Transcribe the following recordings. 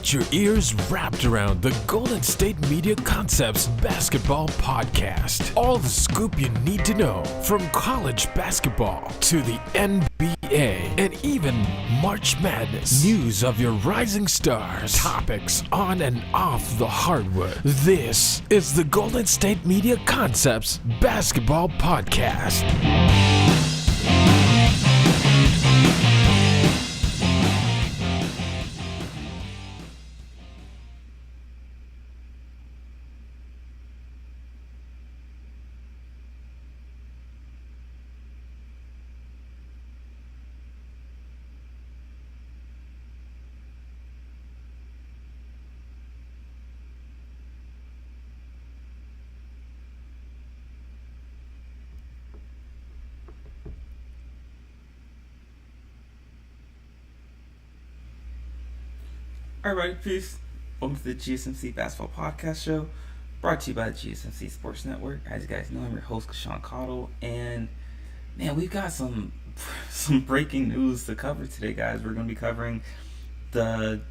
Get your ears wrapped around the Golden State Media Concepts Basketball Podcast. All the scoop you need to know from college basketball to the NBA and even March Madness. News of your rising stars. Topics on and off the hardwood. This is the Golden State Media Concepts Basketball Podcast. Alright, peace. Welcome to the GSMC Basketball Podcast show, brought to you by the GSMC Sports Network. As you guys know, I'm your host, Casuan, and man, we've got some breaking news to cover today, guys. We're going to be covering the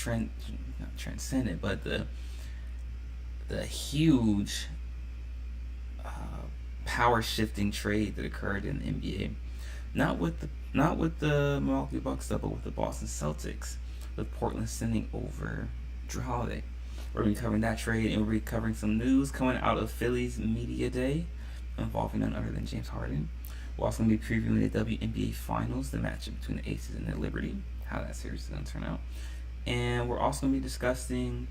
not transcendent, but the huge power shifting trade that occurred in the NBA. Not with the Milwaukee Bucks, but with the Boston Celtics, with Portland sending over Jrueholiday. We're going to be covering that trade, and we'll be covering some news coming out of Philly's Media Day involving none other than James Harden. We're also going to be previewing the WNBA Finals, the matchup between the Aces and the Liberty, how that series is going to turn out. And we're also going to be discussing,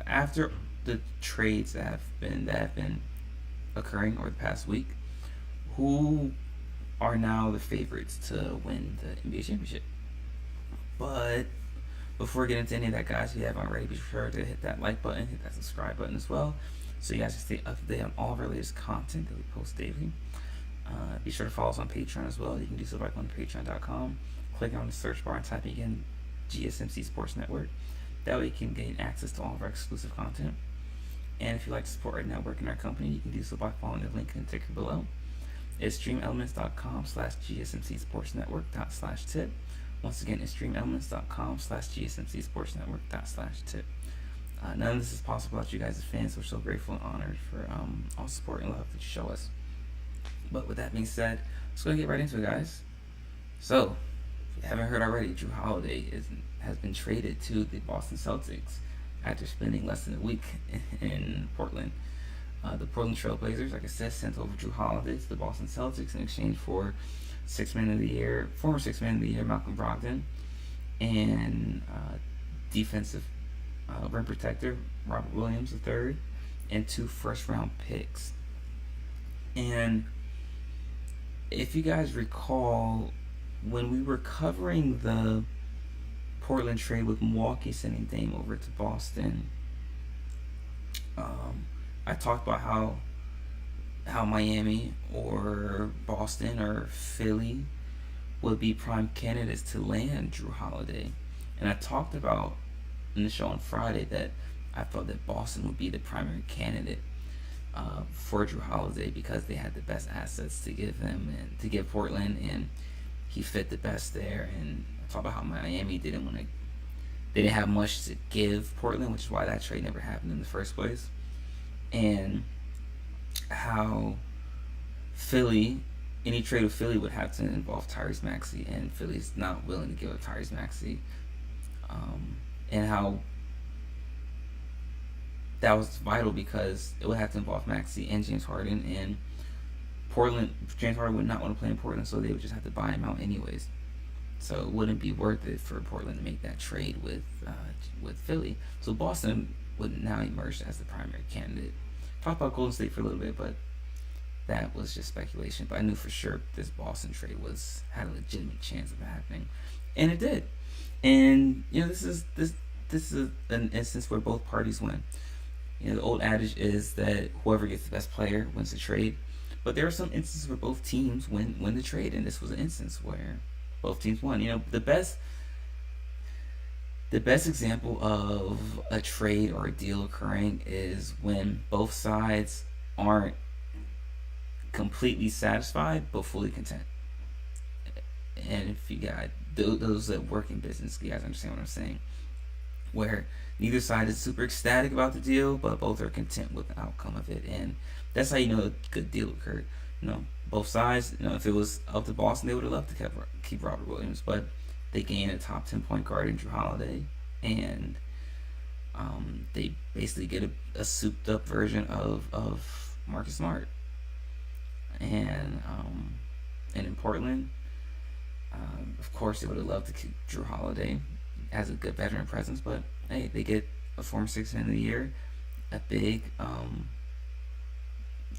after the trades that have been occurring over the past week, who are now the favorites to win the NBA championship. But before we get into any of that, guys, if you haven't already, be sure to hit that like button, hit that subscribe button as well, so you guys can stay up to date on all of our latest content that we post daily. Be sure to follow us on Patreon as well. You can do so by going to patreon.com, clicking on the search bar and typing in GSMC Sports Network. That way you can gain access to all of our exclusive content. And if you'd like to support our network and our company, you can do so by following the link in the ticker below. It's streamelements.com/GSMC-sportsnetwork./tip. Once again, it's streamelements.com/GSMC-sportsnetwork./tip. None of this is possible without you guys as fans, so we're so grateful and honored for all support and love that you show us. But with that being said, let's go get right into it, guys. So, if you haven't heard already, Jrueholiday has been traded to the Boston Celtics after spending less than a week in Portland. The Portland Trailblazers, like I said, sent over Jrueholiday to the Boston Celtics in exchange for former Sixth Man of the Year Malcolm Brogdon, and defensive rim protector Robert Williams III, and 2 first-round picks. And if you guys recall, when we were covering the Portland trade with Milwaukee sending Dame over to Boston, I talked about how Miami or Boston or Philly would be prime candidates to land Jrueholiday. And I talked about in the show on Friday that I thought that Boston would be the primary candidate for Jrueholiday because they had the best assets to give them and to give Portland, and he fit the best there. And I talked about how Miami they didn't have much to give Portland, which is why that trade never happened in the first place. And how any trade with Philly would have to involve Tyrese Maxey, and Philly's not willing to give up Tyrese Maxey, and how that was vital because it would have to involve Maxey and James Harden, and James Harden would not want to play in Portland, so they would just have to buy him out anyways. So it wouldn't be worth it for Portland to make that trade with Philly. So Boston would now emerge as the primary candidate. Talked about Golden State for a little bit, but that was just speculation. But I knew for sure this Boston trade had a legitimate chance of happening, and it did. And this is an instance where both parties win. The old adage is that whoever gets the best player wins the trade, but there are some instances where both teams win the trade, and this was an instance where both teams won. The best example of a trade or a deal occurring is when both sides aren't completely satisfied but fully content. And if you got those that work in business, you guys understand what I'm saying, where neither side is super ecstatic about the deal, but both are content with the outcome of it. And that's how you know a good deal occurred. Both sides, if it was up to Boston, they would have loved to keep Robert Williams, but they gained a top 10 point guard in Jrue Holiday, and they basically get a souped up version of Marcus Smart. And in Portland, of course, they would have loved to keep Jrue Holiday as a good veteran presence, but hey, they get a former Sixth Man of the Year, a big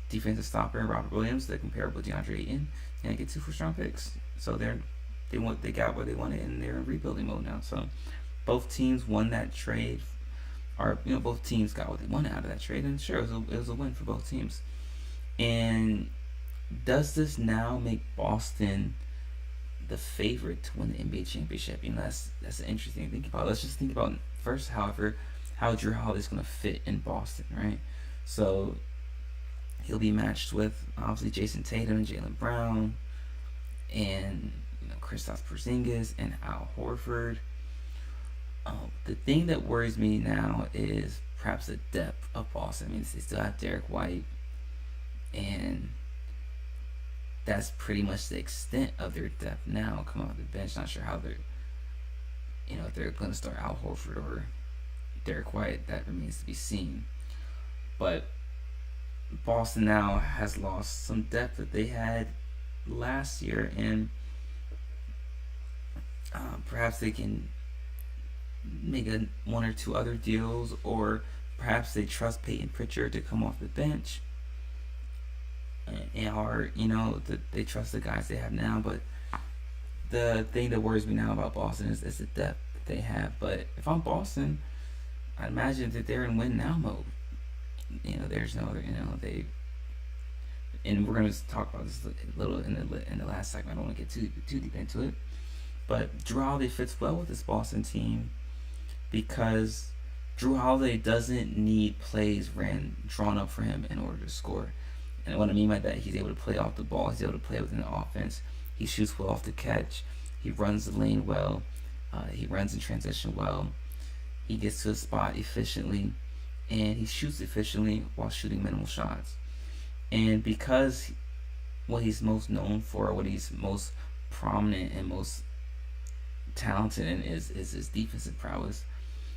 defensive stopper in Robert Williams, they're comparable to DeAndre Ayton, and they get 2 first-round picks. So they got what they wanted, and they're in rebuilding mode now. So both teams won that trade, or both teams got what they wanted out of that trade, and sure, it was a win for both teams. And does this now make Boston the favorite to win the NBA championship? That's an interesting thing to think about. Let's just think about first, however, how Jrue Holiday is going to fit in Boston, right? So he'll be matched with obviously Jason Tatum and Jaylen Brown, and Kristaps Porzingis and Al Horford. The thing that worries me now is perhaps the depth of Boston. I mean, they still have Derek White, and that's pretty much the extent of their depth now. Come off the bench, not sure how they're, if they're going to start Al Horford or Derek White. That remains to be seen. But Boston now has lost some depth that they had last year, and perhaps they can make one or two other deals, or perhaps they trust Peyton Pritchard to come off the bench, or they trust the guys they have now. But the thing that worries me now about Boston is the depth that they have. But if I'm Boston, I imagine that they're in win now mode. There's no other, and we're going to talk about this a little in the last segment. I don't want to get too deep into it, but Jrue Holiday fits well with this Boston team because Jrue Holiday doesn't need plays drawn up for him in order to score. And what I mean by that, he's able to play off the ball. He's able to play within the offense. He shoots well off the catch. He runs the lane well. He runs in transition well. He gets to a spot efficiently, and he shoots efficiently while shooting minimal shots. And because what he's most known for, what he's most prominent and most talented in is his defensive prowess,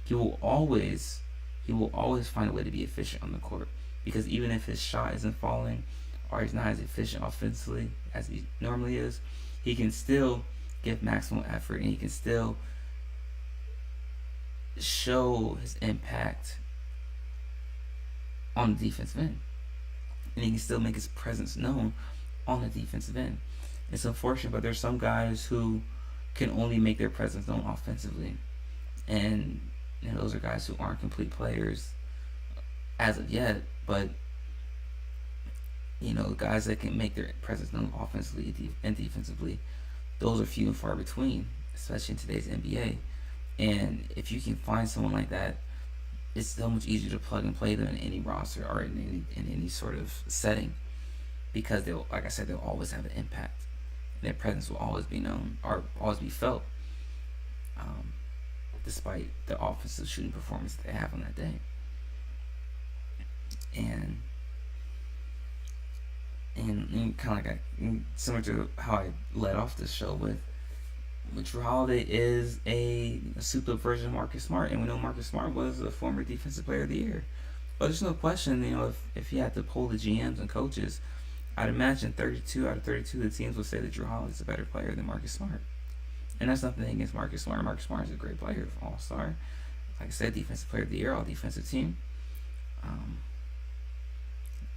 he will always find a way to be efficient on the court. Because even if his shot isn't falling or he's not as efficient offensively as he normally is, he can still give maximum effort, and he can still show his impact on the defensive end, and he can still make his presence known on the defensive end. It's unfortunate, but there's some guys who can only make their presence known offensively, and those are guys who aren't complete players as of yet. But guys that can make their presence known offensively and defensively, those are few and far between, especially in today's NBA. And if you can find someone like that, it's so much easier to plug and play them in any roster or in any sort of setting, because they'll always have an impact. Their presence will always be known or always be felt, despite the offensive shooting performance that they have on that day. And kind of like similar to how I led off this show with Jrue Holiday is a souped up version of Marcus Smart, and we know Marcus Smart was a former Defensive Player of the Year. But there's no question, if you had to poll the GMs and coaches, I'd imagine 32 out of 32 of the teams would say that Jrue Holiday is a better player than Marcus Smart. And that's nothing against Marcus Smart. Marcus Smart is a great player, all-star. Like I said, Defensive Player of the Year, all-defensive team.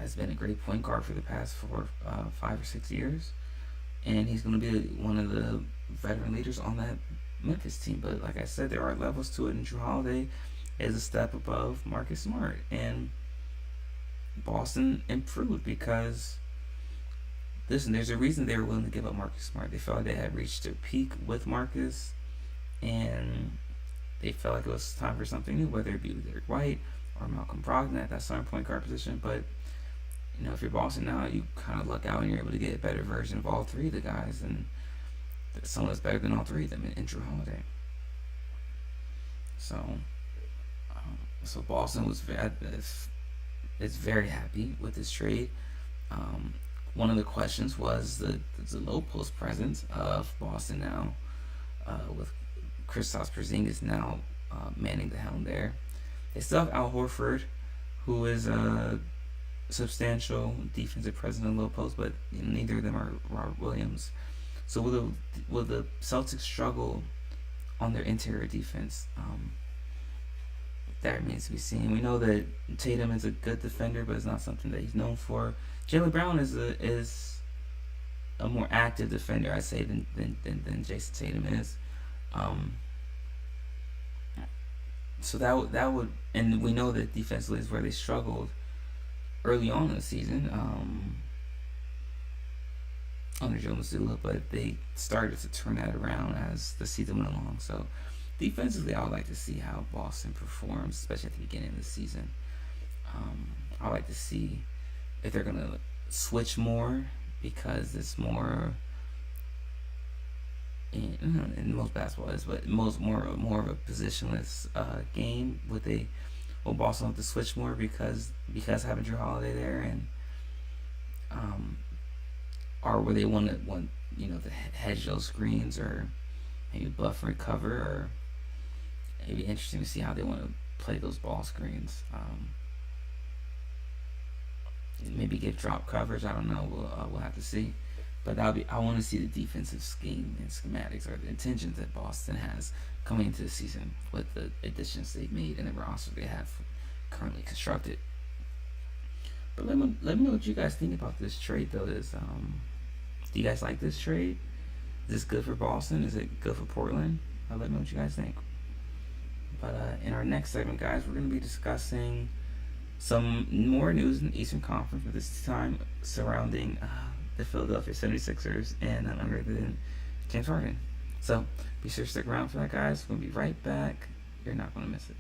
Has been a great point guard for the past 5 or 6 years. And he's going to be one of the veteran leaders on that Memphis team. But like I said, there are levels to it, and Jrue Holiday is a step above Marcus Smart. And Boston improved because, listen, there's a reason they were willing to give up Marcus Smart. They felt like they had reached their peak with Marcus, and they felt like it was time for something new, whether it be with Derek White or Malcolm Brogdon at that starting point guard position. But if you're Boston now, you kind of luck out and you're able to get a better version of all three of the guys. And someone that's better than all three of them in Jrue Holiday. So Boston is very happy with this trade. One of the questions was the low post presence of Boston now, with Kristaps Porzingis now manning the helm there. They still have Al Horford, who is a substantial defensive presence in low post, but neither of them are Robert Williams. So will the Celtics struggle on their interior defense? That remains to be seen. We know that Tatum is a good defender, but it's not something that he's known for. Jaylen Brown is a more active defender, I'd say, than Jason Tatum is. So that would, and we know that defensively is where they struggled early on in the season under Joe Mazzulla, but they started to turn that around as the season went along. So defensively, I would like to see how Boston performs, especially at the beginning of the season. I would like to see if they're going to switch more, because it's more in most basketball is, but more of a positionless game. Will Boston have to switch more because having Jrue Holiday there, and or will they want to hedge those screens, or maybe bluff and recover, or it'd be interesting to see how they want to play those ball screens. Maybe get drop coverage. I don't know. We'll have to see. But I want to see the defensive scheme and schematics, or the intentions that Boston has coming into the season with the additions they've made and the roster they have currently constructed. But let me know what you guys think about this trade, though. Do you guys like this trade? Is this good for Boston? Is it good for Portland? Let me know what you guys think. But in our next segment, guys, we're going to be discussing some more news in the Eastern Conference, but this time surrounding the Philadelphia 76ers and none other than James Harden. So be sure to stick around for that, guys. We'll be right back. You're not going to miss it.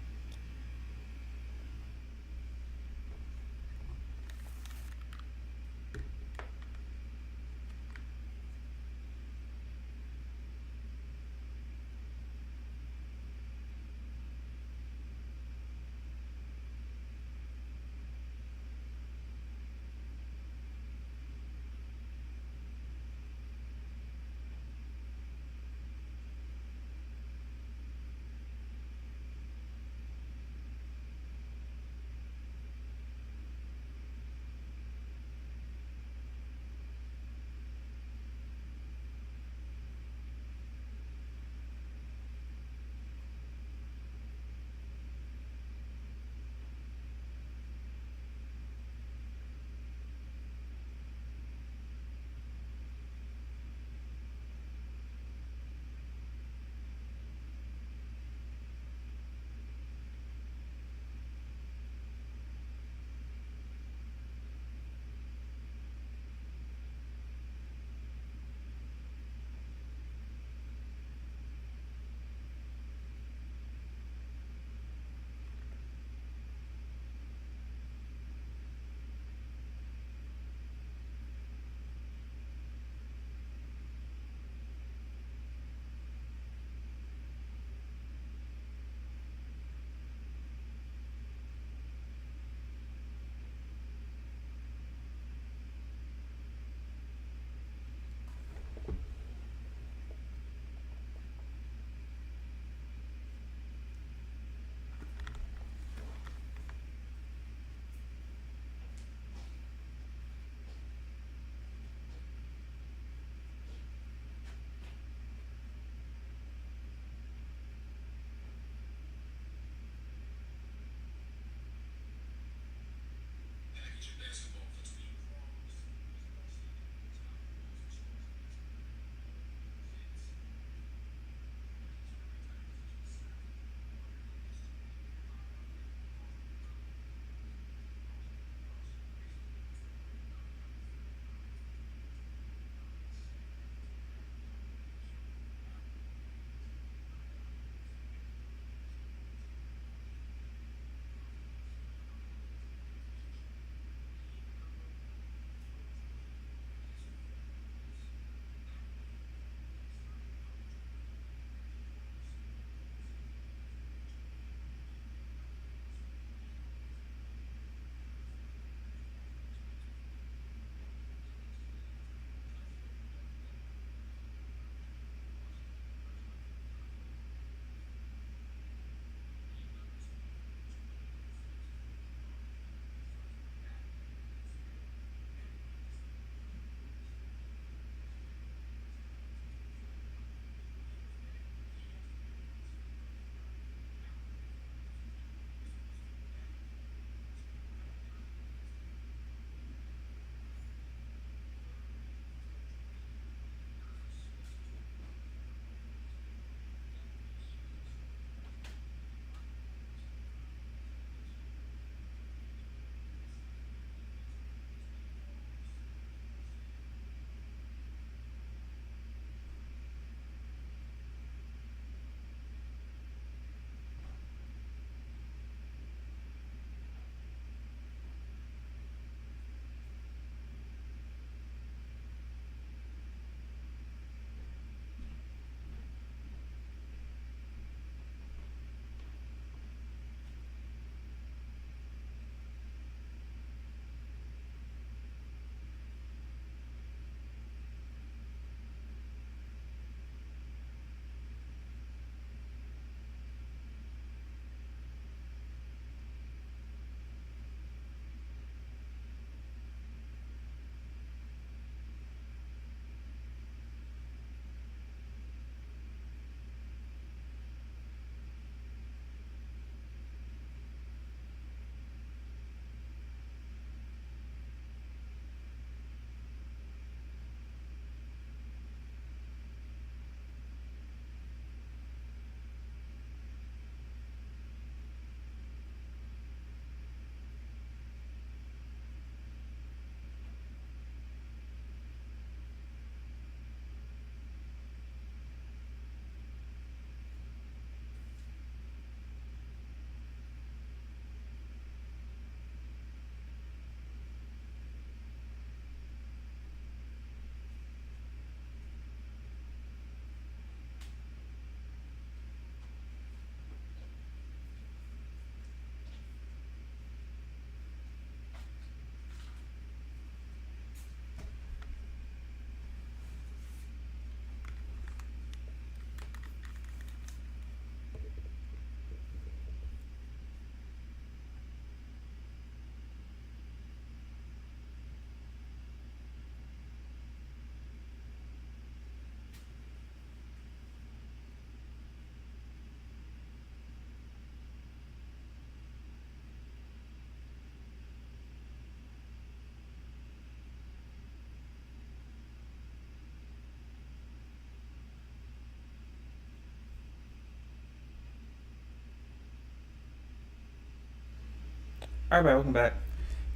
Alright, welcome back.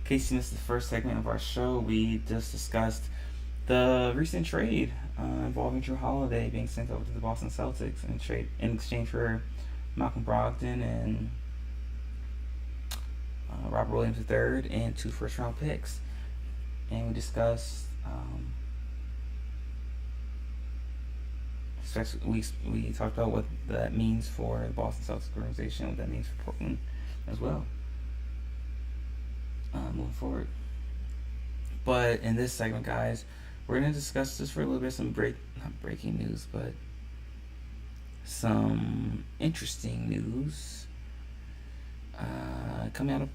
In case you missed the first segment of our show, we just discussed the recent trade involving Jrueholiday being sent over to the Boston Celtics in exchange for Malcolm Brogdon and Robert Williams III and 2 first-round picks. And we discussed, we talked about what that means for the Boston Celtics organization, what that means for Portland as well, moving forward. But in this segment, guys, we're going to discuss just for a little bit some not breaking news, but some interesting news coming out of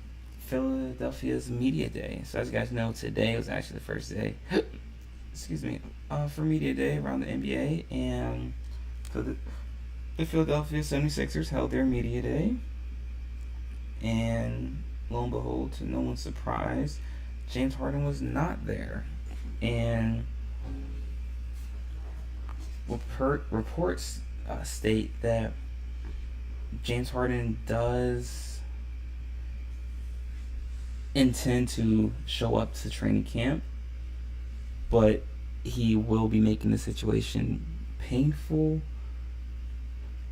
Philadelphia's Media Day. So as you guys know, today was actually the first day for Media Day around the NBA, and so the Philadelphia 76ers held their Media Day, and lo and behold, to no one's surprise, James Harden was not there. And reports state that James Harden does intend to show up to training camp, but he will be making the situation painful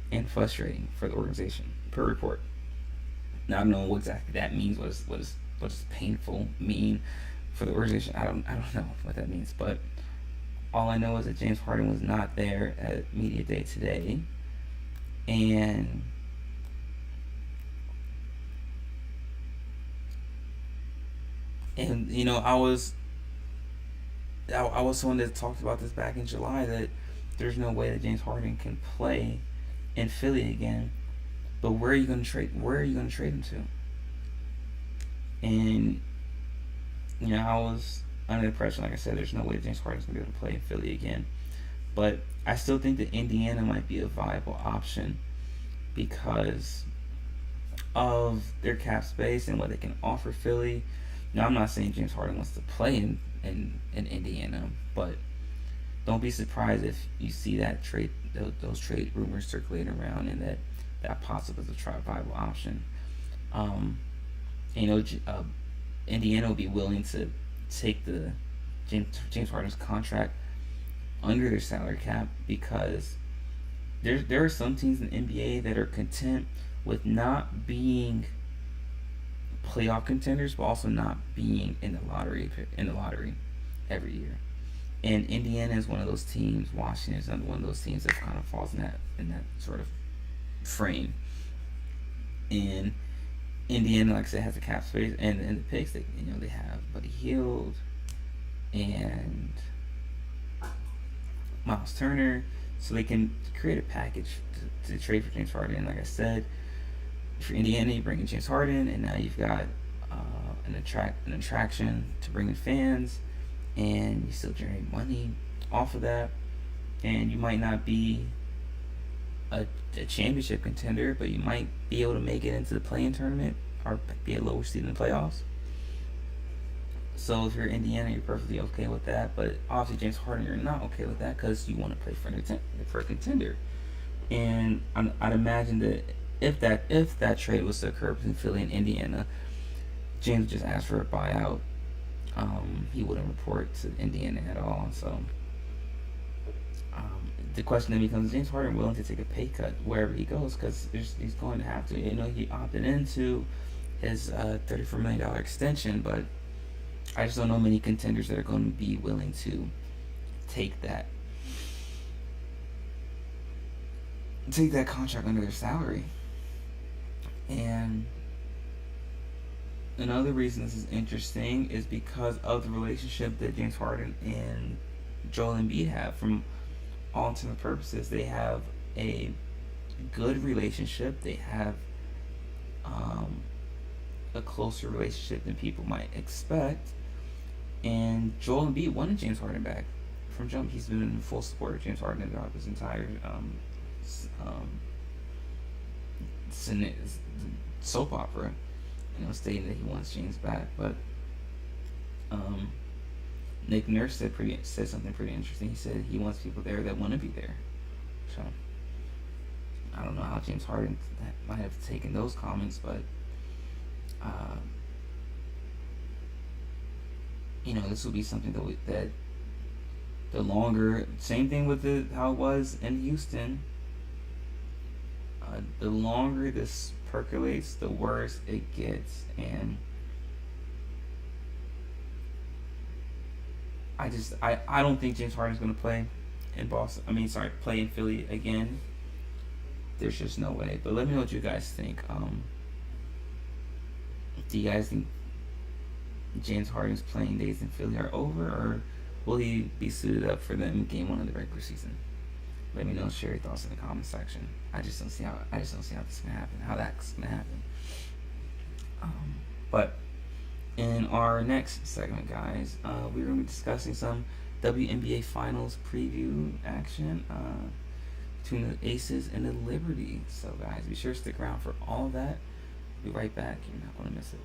and frustrating for the organization, per report. Now, I don't know what exactly that means. What does painful mean for the organization? I don't know what that means, but all I know is that James Harden was not there at Media Day today, and you know, I was someone that talked about this back in July, that there's no way that James Harden can play in Philly again. But where are you going to trade him to? And you know, I was under the impression, like I said, there's no way that James Harden's going to be able to play in Philly again. But I still think that Indiana might be a viable option because of their cap space and what they can offer Philly. Now, I'm not saying James Harden wants to play in Indiana, but don't be surprised if you see that those trade rumors circulating around, and that possibly is a viable option. You know, Indiana will be willing to take the James Harden's contract under their salary cap, because there are some teams in the NBA that are content with not being playoff contenders, but also not being in the lottery every year. And Indiana is one of those teams. Washington is one of those teams that kind of falls in that sort of frame. And Indiana, like I said, has the cap space and the picks. They have Buddy Hield and Miles Turner, so they can create a package to trade for James Harden. And like I said, for Indiana, you bring in James Harden, and now you've got an attraction to bring in fans, and you still generate money off of that. And you might not be a championship contender, but you might be able to make it into the play-in tournament or be a lower seed in the playoffs. So if you're Indiana, you're perfectly okay with that. But obviously James Harden, you're not okay with that because you want to play for a contender. And I'd imagine that if that trade was to occur between Philly and Indiana, James would just ask for a buyout. He wouldn't report to Indiana at all. So the question then becomes: is James Harden willing to take a pay cut wherever he goes? Because he's going to have to. You know, he opted into his $34 million extension, but I just don't know many contenders that are going to be willing to take that contract under their salary. And another reason this is interesting is because of the relationship that James Harden and Joel Embiid have. From all intents and purposes, they have a good relationship. They have a closer relationship than people might expect. And Joel Embiid wanted James Harden back from jump. He's been in full support of James Harden throughout his entire soap opera, stating that he wants James back. But Nick Nurse said something pretty interesting. He said he wants people there that want to be there. So I don't know how James Harden might have taken those comments, but this will be something that the longer, same thing with how it was in Houston. The longer this percolates, the worse it gets, and I don't think James Harden's going to play in Boston. Play in Philly again. There's just no way. But let me know what you guys think. Do you guys think James Harden's playing days in Philly are over, or will he be suited up for them in Game 1 of the regular season? Let me know. Share your thoughts in the comment section. I just don't see how this is gonna happen. How that's gonna happen. But in our next segment, guys, we're gonna be discussing some WNBA Finals preview action between the Aces and the Liberty. So, guys, be sure to stick around for all of that. Be right back. You're not gonna miss it.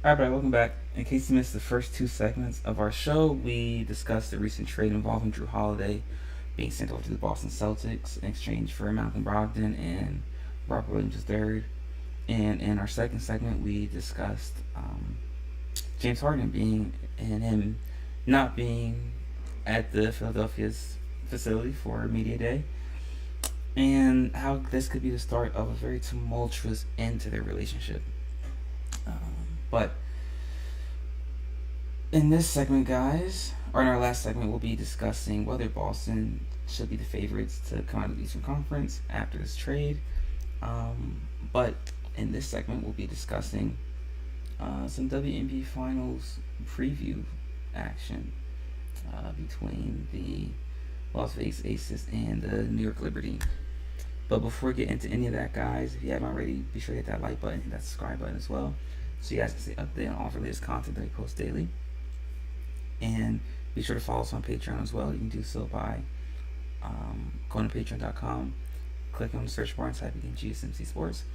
Alright, everybody, welcome back. In case you missed the first two segments of our show, we discussed the recent trade involving Jrueholiday being sent over to the Boston Celtics in exchange for Malcolm Brogdon and Robert Williams III. And in our second segment, we discussed James Harden him not being at the Philadelphia's facility for Media Day, and how this could be the start of a very tumultuous end to their relationship. But in this segment, guys, or in our last segment, we'll be discussing whether Boston should be the favorites to come out of the Eastern Conference after this trade. But in this segment, we'll be discussing some WNBA Finals preview action between the Las Vegas Aces and the New York Liberty. But before we get into any of that, guys, if you haven't already, be sure to hit that like button, hit that subscribe button as well, so you guys can stay updated on all of our latest content that we post daily. And be sure to follow us on Patreon as well. You can do so by going to patreon.com, clicking on the search bar and typing in GSMC Sports.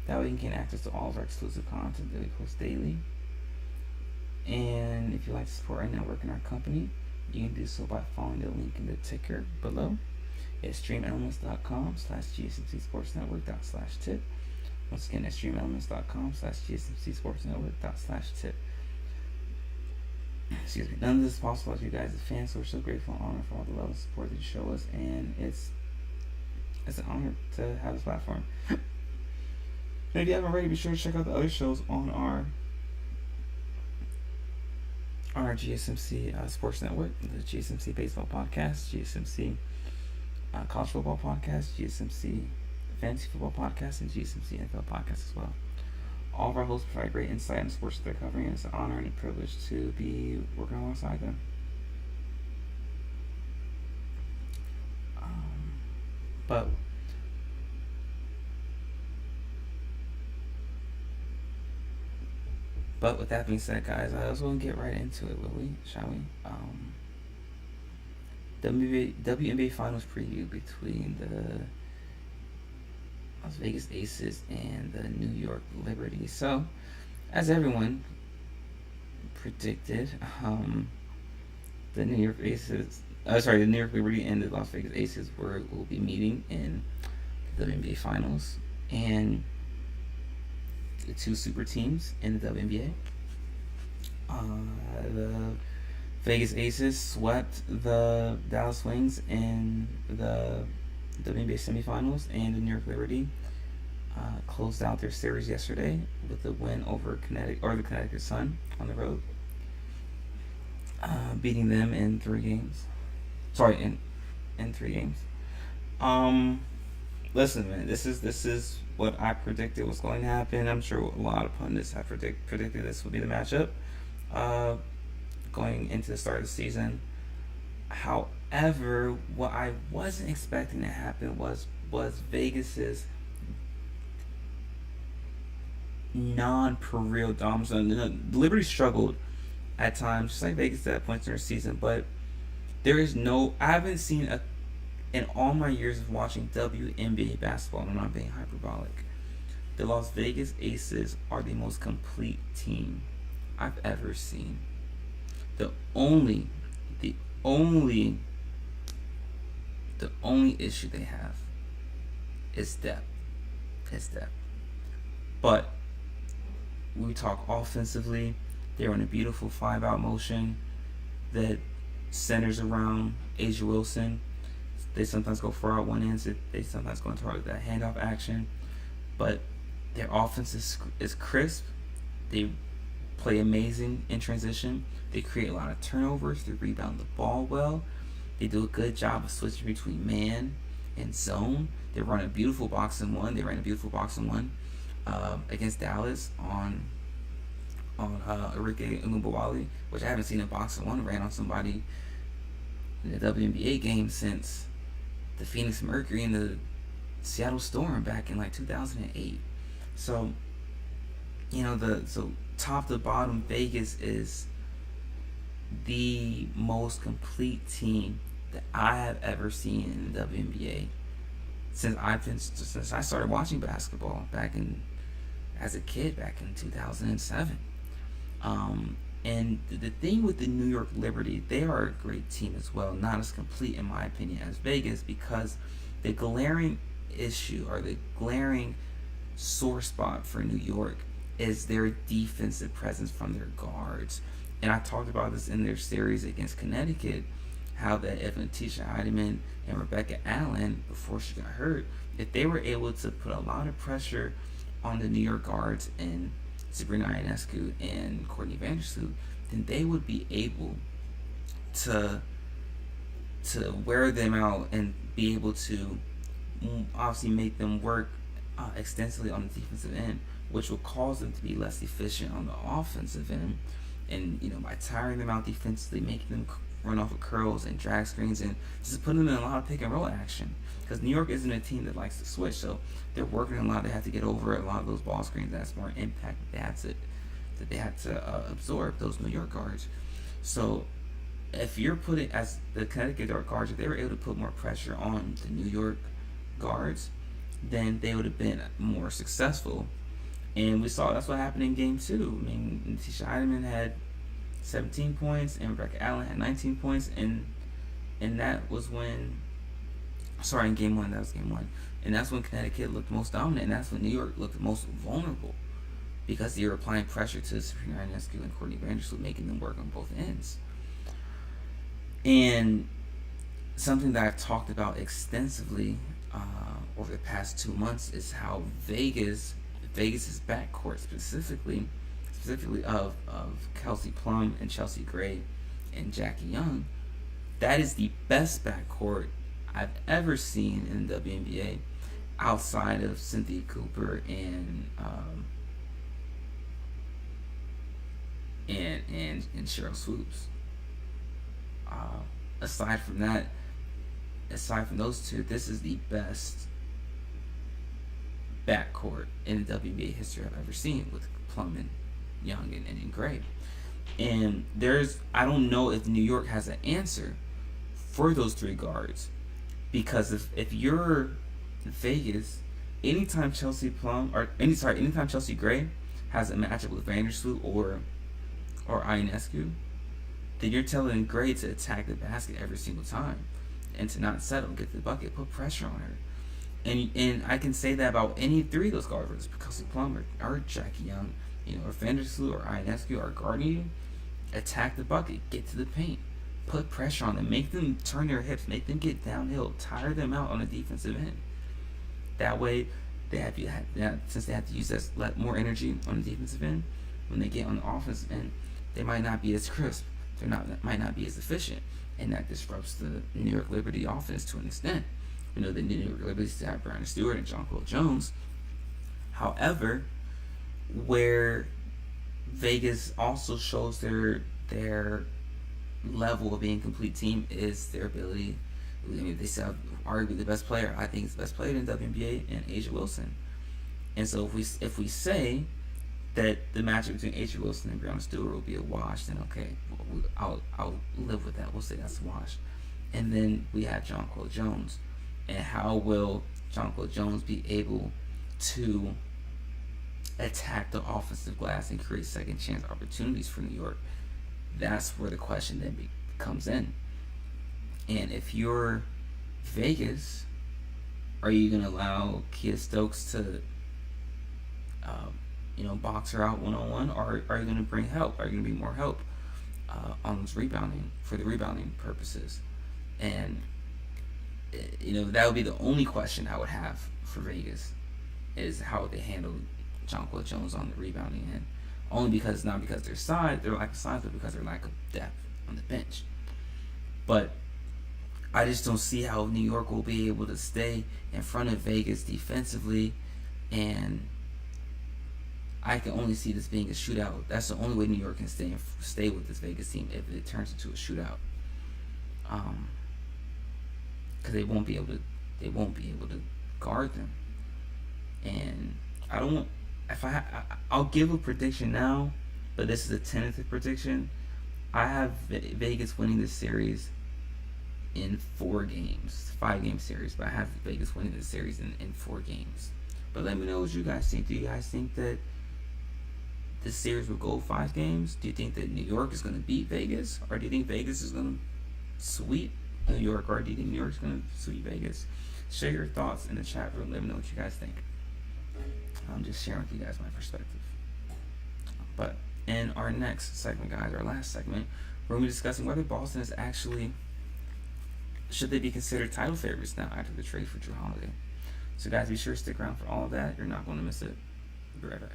That way you can get access to all of our exclusive content that we post daily. And if you'd like to support our network and our company, you can do so by following the link in the ticker below. It's streamelements.com/GSMC Sports Network./tip. Once again, that's streamelements.com/GSMC Sports Network./tip. Excuse me. None of this is possible as you guys as fans, so we're so grateful and honored for all the love and support that you show us, and it's an honor to have this platform. And if you haven't already, be sure to check out the other shows on our GSMC Sports Network: the GSMC Baseball Podcast, GSMC College Football Podcast, GSMC Fantasy Football Podcast, and GSMC NFL Podcast as well. All of our hosts provide great insight into sports that they're covering, and it's an honor and a privilege to be working alongside them. But with that being said, guys, let's go and get right into it, will we? Shall we? WNBA Finals preview between the Las Vegas Aces and the New York Liberty. So, as everyone predicted, the New York Liberty and the Las Vegas Aces will be meeting in the WNBA Finals, and the two super teams in the WNBA. The Vegas Aces swept the Dallas Wings in the WNBA semifinals, and the New York Liberty closed out their series yesterday with a win over the Connecticut Sun on the road, beating them in 3 games. In 3 games. Listen, man, this is what I predicted was going to happen. I'm sure a lot of pundits have predicted this would be the matchup going into the start of the season. However, what I wasn't expecting to happen was Vegas's non-perennial dominance. The Liberty struggled at times, just like Vegas at points in their season, but I haven't seen in all my years of watching WNBA basketball, and I'm not being hyperbolic, the Las Vegas Aces are the most complete team I've ever seen. The only issue they have is depth. But we talk offensively, they run a beautiful 5-out motion that centers around Asia Wilson. They sometimes go 4-out one ends. They sometimes go into that handoff action. But their offense is crisp. They play amazing in transition. They create a lot of turnovers. They rebound the ball well. They do a good job of switching between man and zone. They run a beautiful boxing one. They ran a beautiful boxing one against Dallas on Enrique Umumbawali, which I haven't seen a boxing one ran on somebody in the WNBA game since the Phoenix Mercury and the Seattle Storm back in 2008. So, so top to bottom, Vegas is the most complete team that I have ever seen in the WNBA since I started watching basketball as a kid back in 2007. And the thing with the New York Liberty, they are a great team as well. Not as complete, in my opinion, as Vegas, because the glaring issue, or the glaring sore spot for New York, is their defensive presence from their guards. And I talked about this in their series against Connecticut, how that if Natisha Heidemann and Rebecca Allen, before she got hurt, if they were able to put a lot of pressure on the New York guards and Sabrina Ionescu and Courtney Vandersloot, then they would be able to wear them out and be able to obviously make them work extensively on the defensive end, which will cause them to be less efficient on the offensive end. And by tiring them out defensively, making them run off of curls and drag screens, and just putting them in a lot of pick and roll action. Because New York isn't a team that likes to switch, so they're working a lot. They have to get over a lot of those ball screens. That's more impact that they have to absorb, those New York guards. So if you're putting, as the Connecticut guards, if they were able to put more pressure on the New York guards, then they would have been more successful. And we saw that's what happened in Game 2. I mean, Natisha Heidemann had 17 points and Rebecca Allen had 19 points, and that was when, in Game 1, that was Game 1. And that's when Connecticut looked most dominant, and that's when New York looked most vulnerable, because they were applying pressure to Sabrina Ionescu and Courtney Vandersloot, making them work on both ends. And something that I've talked about extensively over the past 2 months is how Vegas's backcourt specifically of Kelsey Plum and Chelsea Gray and Jackie Young, that is the best backcourt I've ever seen in the WNBA, outside of Cynthia Cooper and Cheryl Swoops. Aside from those two, this is the best backcourt in the WNBA history I've ever seen, with Plum and Young and Gray. And I don't know if New York has an answer for those three guards, because if you're Vegas, anytime Chelsea Gray has a matchup with Vandersloot or Ionescu, then you're telling Gray to attack the basket every single time and to not settle, get to the bucket, put pressure on her. And I can say that about any three of those guards, Kelsey Plum or Jackie Young, or Vandersloot or Ionescu are guarding you. Attack the bucket, get to the paint, put pressure on them, make them turn their hips, make them get downhill, tire them out on the defensive end. That way, since they have to use more energy on the defensive end, when they get on the offensive end, they might not be as crisp. Might not be as efficient, and that disrupts the New York Liberty offense to an extent. The New York Liberty still have Brianna Stewart and Jonquel Jones. However, where Vegas also shows their level of being a complete team is their ability. They still arguably the best player. I think it's the best player in the WNBA, and A'ja Wilson. And so if we say that the matchup between A'ja Wilson and Brianna Stewart will be a wash, then okay, I'll live with that. We'll say that's a wash. And then we have Jonquel Jones. And how will Jonquel Jones be able to attack the offensive glass and create second chance opportunities for New York? That's where the question then comes in. And if you're Vegas, are you going to allow Kia Stokes to box her out one-on-one, or are you going to bring help? Are you going to be more help on those rebounding, for the rebounding purposes? And that would be the only question I would have for Vegas, is how would they handle Jonquel Jones on the rebounding end. Only because, not because they're lack of size, but because their lack of depth on the bench. But I just don't see how New York will be able to stay in front of Vegas defensively, and I can only see this being a shootout. That's the only way New York can stay with this Vegas team, if it turns into a shootout. Because they won't be able to guard them. And I don't want, I'll give a prediction now, but this is a tentative prediction. I have Vegas winning this series in 4 games, 5-game series, but I have Vegas winning this series in 4 games. But let me know what you guys think. Do you guys think that this series will go 5 games? Do you think that New York is going to beat Vegas? Or do you think Vegas is going to sweep New York? Or do you think New York is going to sweep Vegas? Share your thoughts in the chat room. Let me know what you guys think. I'm just sharing with you guys my perspective. But in our next segment, guys, our last segment, we're going to be discussing whether Boston is actually, should they be considered title favorites now after the trade for Jrue Holiday. So guys, be sure to stick around for all of that. You're not going to miss it. We'll be right back.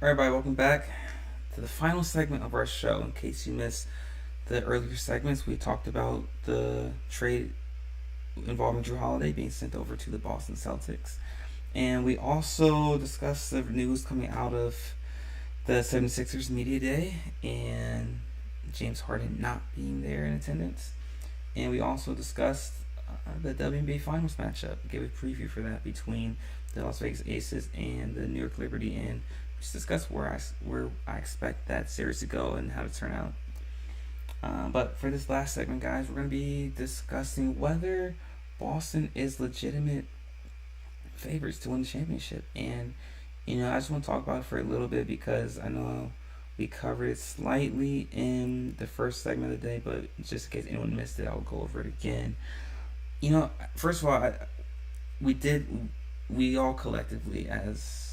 Alright, everybody, welcome back to the final segment of our show. In case you missed the earlier segments, we talked about the trade involving Jrue Holiday being sent over to the Boston Celtics. And we also discussed the news coming out of the 76ers Media Day and James Harden not being there in attendance. And we also discussed the WNBA Finals matchup. We gave a preview for that between the Las Vegas Aces and the New York Liberty, and just discuss where I expect that series to go and how to turn out. But for this last segment, guys, we're going to be discussing whether Boston is legitimate favorites to win the championship. And, I just want to talk about it for a little bit because I know we covered it slightly in the first segment of the day, but just in case anyone missed it, I'll go over it again. First of all, we all collectively as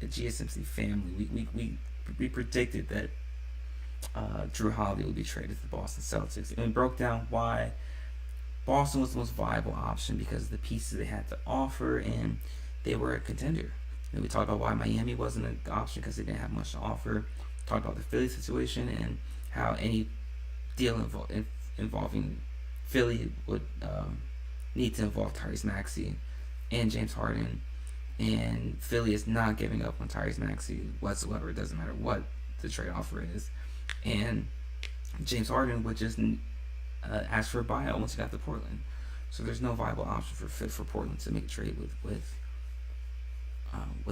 a GSMC family, we predicted that Jrue Holiday would be traded to the Boston Celtics, and we broke down why Boston was the most viable option because of the pieces they had to offer, and they were a contender. And we talked about why Miami wasn't an option because they didn't have much to offer. Talked about the Philly situation and how any deal involving Philly would need to involve Tyrese Maxey and James Harden. And Philly is not giving up on Tyrese Maxey whatsoever. It doesn't matter what the trade offer is. And James Harden would just ask for a buyout once he got to Portland. So there's no viable option for Portland to make a trade with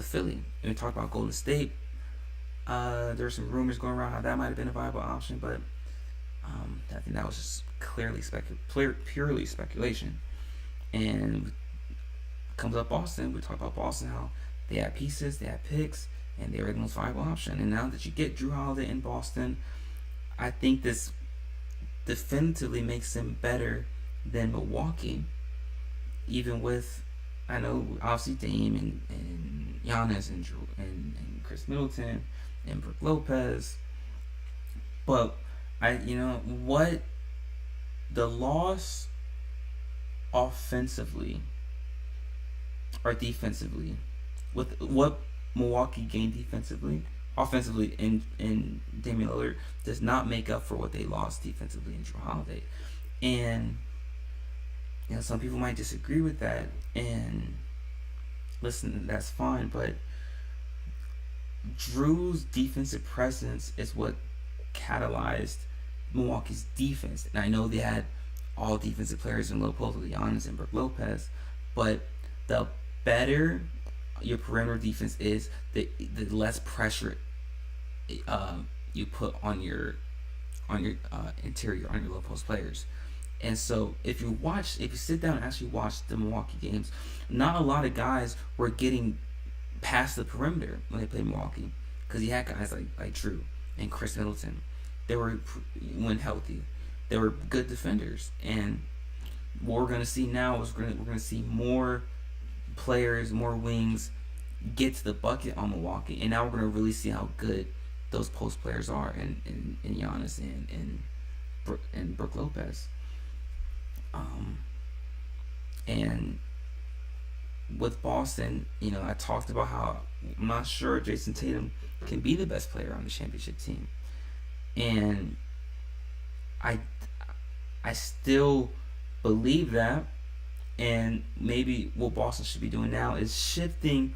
Philly. And we talked about Golden State. There's some rumors going around how that might have been a viable option, but I think that was just clearly purely speculation. And comes up Boston. We talk about Boston, how they had pieces, they had picks, and they were the most viable option. And now that you get Jrue Holiday in Boston, I think this definitively makes them better than Milwaukee. Even with, I know obviously Dame and Giannis and Jrue and Chris Middleton and Brook Lopez, but what the loss offensively or defensively, with what Milwaukee gained offensively in Damian Lillard does not make up for what they lost defensively in Jrue Holiday. And some people might disagree with that, and listen, that's fine, but Jrue's defensive presence is what catalyzed Milwaukee's defense. And I know they had all defensive players in low post with Giannis and Brook Lopez, but the better your perimeter defense is, the less pressure you put on your interior, on your low post players. And so if you sit down and actually watch the Milwaukee games, not a lot of guys were getting past the perimeter when they played Milwaukee, because you had guys like Jrue and Chris Middleton. They were, when healthy, they were good defenders. And what we're going to see now is we're going to see more players, more wings get to the bucket on Milwaukee. And now we're going to really see how good those post players are in Giannis and Brook Lopez. And with Boston, I talked about how I'm not sure Jason Tatum can be the best player on the championship team. And I still believe that. And maybe what Boston should be doing now is shifting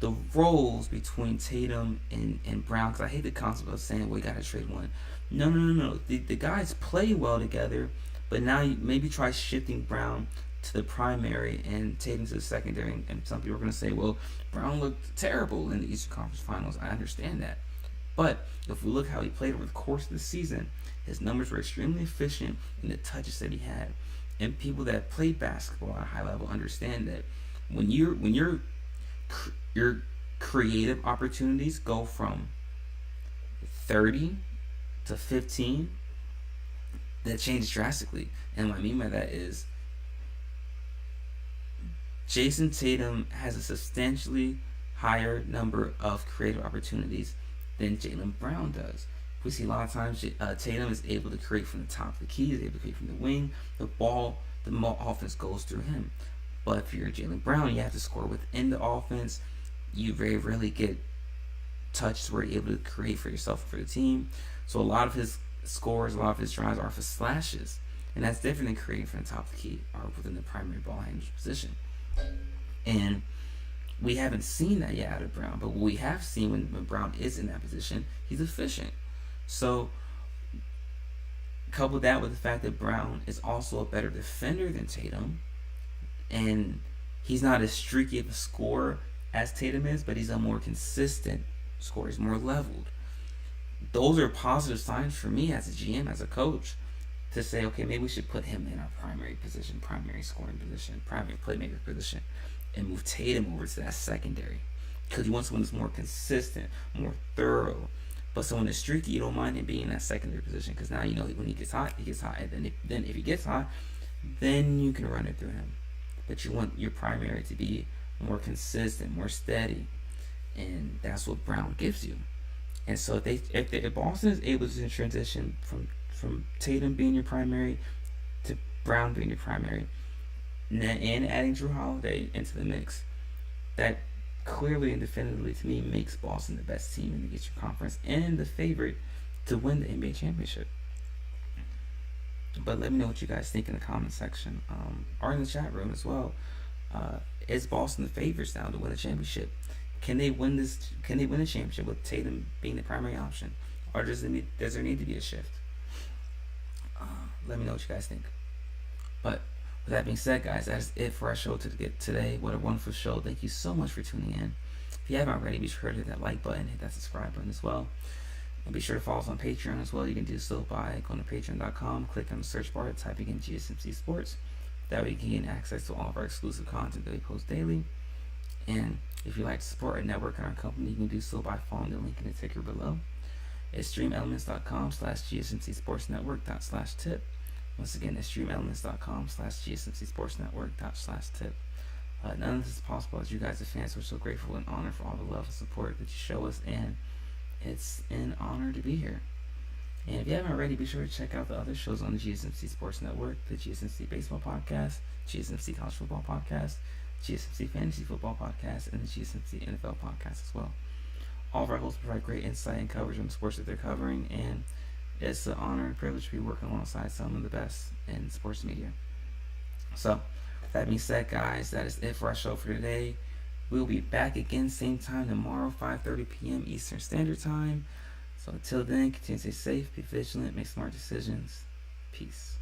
the roles between Tatum and Brown. Because I hate the concept of saying, well, you got to trade one. No. The guys play well together. But now you maybe try shifting Brown to the primary and Tatum to the secondary. And some people are going to say, well, Brown looked terrible in the Eastern Conference Finals. I understand that. But if we look how he played over the course of the season, his numbers were extremely efficient in the touches that he had. And people that play basketball at a high level understand that when your creative opportunities go from 30 to 15, that changes drastically. And what I mean by that is Jason Tatum has a substantially higher number of creative opportunities than Jaylen Brown does. We see a lot of times Tatum is able to create from the top of the key, is able to create from the wing. The offense goes through him. But if you're Jaylen Brown, you have to score within the offense. You very rarely get touches where you're able to create for yourself and for the team. So a lot of his scores, a lot of his drives are for slashes. And that's different than creating from the top of the key or within the primary ball handler's position. And we haven't seen that yet out of Brown. But what we have seen when Brown is in that position, he's efficient. So couple that with the fact that Brown is also a better defender than Tatum, and he's not as streaky of a scorer as Tatum is, but he's a more consistent scorer. He's more leveled. Those are positive signs for me as a GM, as a coach, to say, okay, maybe we should put him in our primary position, primary scoring position, primary playmaker position, and move Tatum over to that secondary, because you want someone that's more consistent, more thorough. But someone that's streaky, you don't mind him being in that secondary position, because now you know when he gets hot, he gets hot. And then if he gets hot, then you can run it through him. But you want your primary to be more consistent, more steady, and that's what Brown gives you. And so if Boston is able to transition from Tatum being your primary to Brown being your primary, and adding Jrue Holiday into the mix, that clearly and definitively to me makes Boston the best team in the Eastern Conference and the favorite to win the NBA championship. But let me know what you guys think in the comment section, or in the chat room as well. Is Boston the favorites now to win a championship? Can they win this? Can they win a championship with Tatum being the primary option, or does there need to be a shift? Let me know what you guys think. But with that being said, guys, that is it for our show today. What a wonderful show! Thank you so much for tuning in. If you haven't already, be sure to hit that like button, hit that subscribe button as well. And be sure to follow us on Patreon as well. You can do so by going to patreon.com, click on the search bar, typing in GSMC Sports. That way you can gain access to all of our exclusive content that we post daily. And if you'd like to support our network and our company, you can do so by following the link in the ticker below. It's streamelements.com/GSMC-sports-network./tip. Once again, it's streamelements.com/GSMC-sports-network./tip. None of this is possible as you guys are fans. We're so grateful and honored for all the love and support that you show us, and it's an honor to be here. And if you haven't already, be sure to check out the other shows on the GSMC Sports Network: the GSMC Baseball Podcast, GSMC College Football Podcast, GSMC Fantasy Football Podcast, and the GSMC NFL Podcast as well. All of our hosts provide great insight and coverage on the sports that they're covering, and it's an honor and privilege to be working alongside some of the best in sports media. So, with that being said, guys, that is it for our show for today. We'll be back again same time tomorrow, 5:30 p.m. Eastern Standard Time. So until then, continue to stay safe, be vigilant, make smart decisions. Peace.